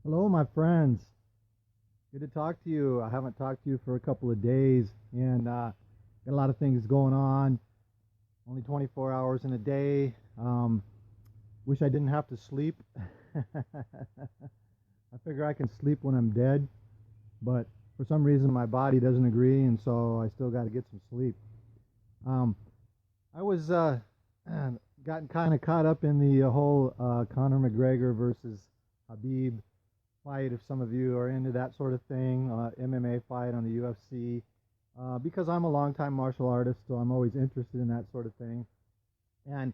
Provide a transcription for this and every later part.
Hello, my friends. Good to talk to you. I haven't talked to you for a couple of days, and got a lot of things going on. Only 24 hours in a day. Wish I didn't have to sleep. I figure I can sleep when I'm dead, but for some reason my body doesn't agree, and so I still got to get some sleep. Um, I was gotten kind of caught up in the whole Conor McGregor versus Habib fight, if some of you are into that sort of thing, MMA fight on the UFC, because I'm a longtime martial artist, so I'm always interested in that sort of thing. And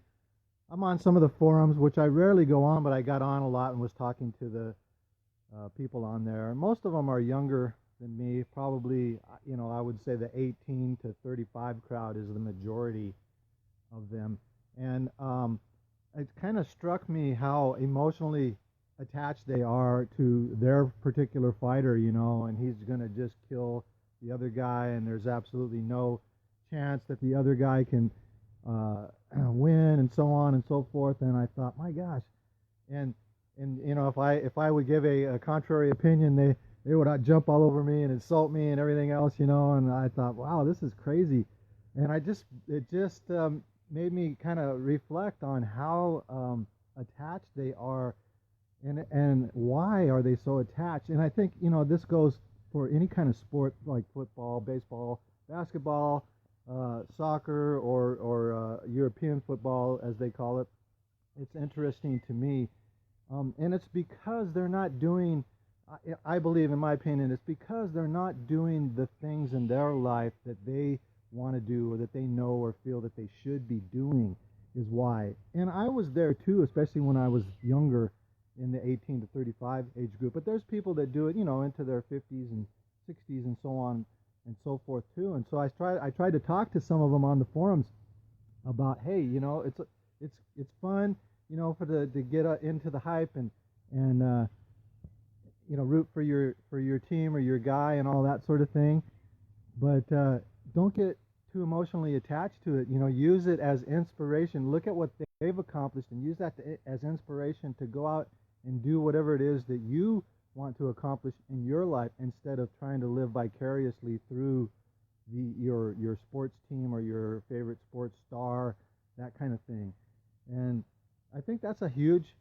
I'm on some of the forums, which I rarely go on, but I got on a lot and was talking to the people on there. And most of them are younger than me, probably, I would say the 18 to 35 crowd is the majority of them. And it kind of struck me how emotionally attached they are to their particular fighter, and he's going to just kill the other guy, and there's absolutely no chance that the other guy can win, and so on and so forth. And I thought, my gosh, and if I would give a contrary opinion, they would jump all over me and insult me and everything else, and I thought, wow, this is crazy. And it just made me kind of reflect on how attached they are, and why are they so attached. And I think this goes for any kind of sport like football, baseball, basketball, soccer, or European football, as they call it. It's interesting to me, and it's because they're not doing. I believe, in my opinion, it's because they're not doing the things in their life that they want to do, or that they know or feel that they should be doing, is why. And I was there too, especially when I was younger, in the 18 to 35 age group. But there's people that do it, into their 50s and 60s and so on and so forth too. And so I tried to talk to some of them on the forums about, hey, it's fun, for to get into the hype, and root for your team or your guy and all that sort of thing. But don't get too emotionally attached to it. Use it as inspiration. Look at what they've accomplished and use that as inspiration to go out and do whatever it is that you want to accomplish in your life, instead of trying to live vicariously through your sports team or your favorite sports star, that kind of thing. And I think that's a huge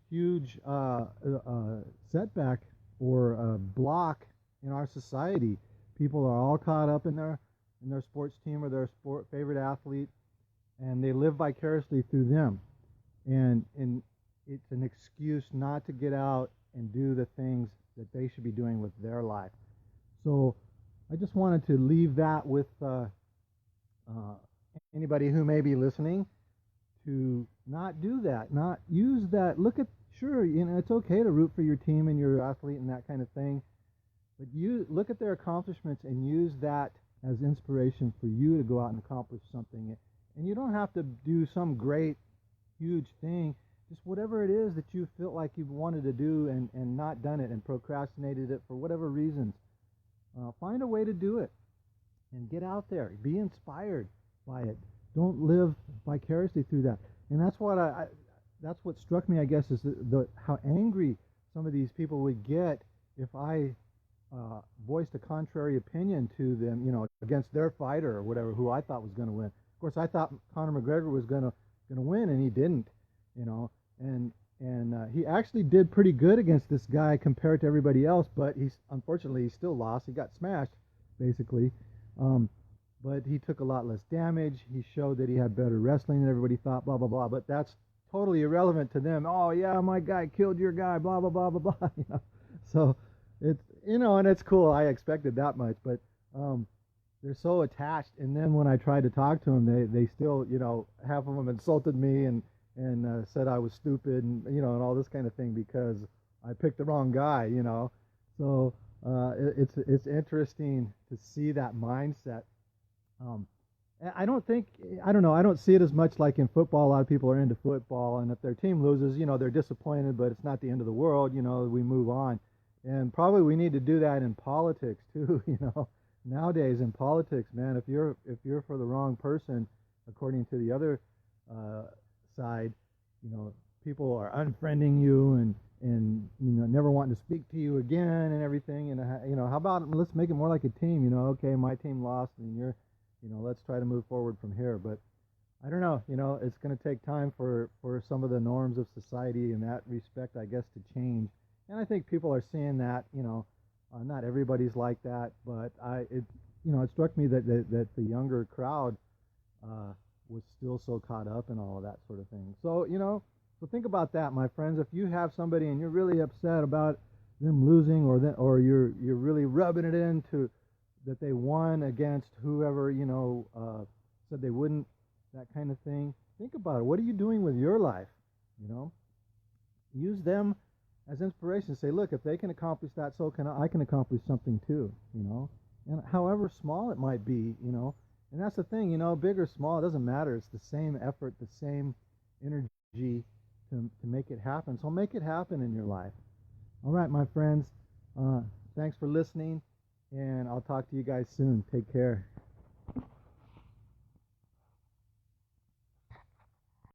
setback or block in our society. People are all caught up in their sports team or their favorite athlete, and they live vicariously through them. And it's an excuse not to get out and do the things that they should be doing with their life. So I just wanted to leave that with anybody who may be listening, to not do that, not use that. Sure, it's okay to root for your team and your athlete and that kind of thing, but you look at their accomplishments and use that as inspiration for you to go out and accomplish something. And you don't have to do some great, huge thing. Just whatever it is that you feel like you've wanted to do, and not done it and procrastinated it for whatever reasons. Find a way to do it and get out there. Be inspired by it. Don't live vicariously through that. And that's what struck me, I guess, is how angry some of these people would get if I voiced a contrary opinion to them, against their fighter or whatever, who I thought was going to win. Of course, I thought Conor McGregor was going to win, and he didn't. And he actually did pretty good against this guy compared to everybody else, but unfortunately he still lost. He got smashed, basically. But he took a lot less damage. He showed that he had better wrestling than everybody thought, blah, blah, blah. But that's totally irrelevant to them. Oh, yeah, my guy killed your guy, blah, blah, blah, blah, blah. So it's, and it's cool. I expected that much, but they're so attached. And then when I tried to talk to them, they still, half of them insulted me and said I was stupid, and all this kind of thing, because I picked the wrong guy. So it's interesting to see that mindset. I don't know, I don't see it as much like in football. A lot of people are into football, and if their team loses, they're disappointed, but it's not the end of the world. We move on. And probably we need to do that in politics too. Nowadays in politics, man, if you're for the wrong person, according to the other side, people are unfriending you and never never wanting to speak to you again and everything. And you know, how about let's make it more like a team? You know, okay, my team lost, and you're, you know, let's try to move forward from here. But I don't know. You know, it's going to take time for some of the norms of society in that respect, I guess, to change. And I think people are seeing that. You know, not everybody's like that, but you know, it struck me that the younger crowd uh, was still so caught up in all of that sort of thing. So, you know, so think about that, my friends. If you have somebody and you're really upset about them losing, or you're really rubbing it into that they won against whoever, you know, said they wouldn't, that kind of thing. Think about it. What are you doing with your life? You know, use them as inspiration. Say, look, if they can accomplish that, so can I. I can accomplish something too. You know, and however small it might be, you know. And that's the thing, you know, big or small, it doesn't matter. It's the same effort, the same energy to make it happen. So make it happen in your life. All right, my friends. Thanks for listening, and I'll talk to you guys soon. Take care.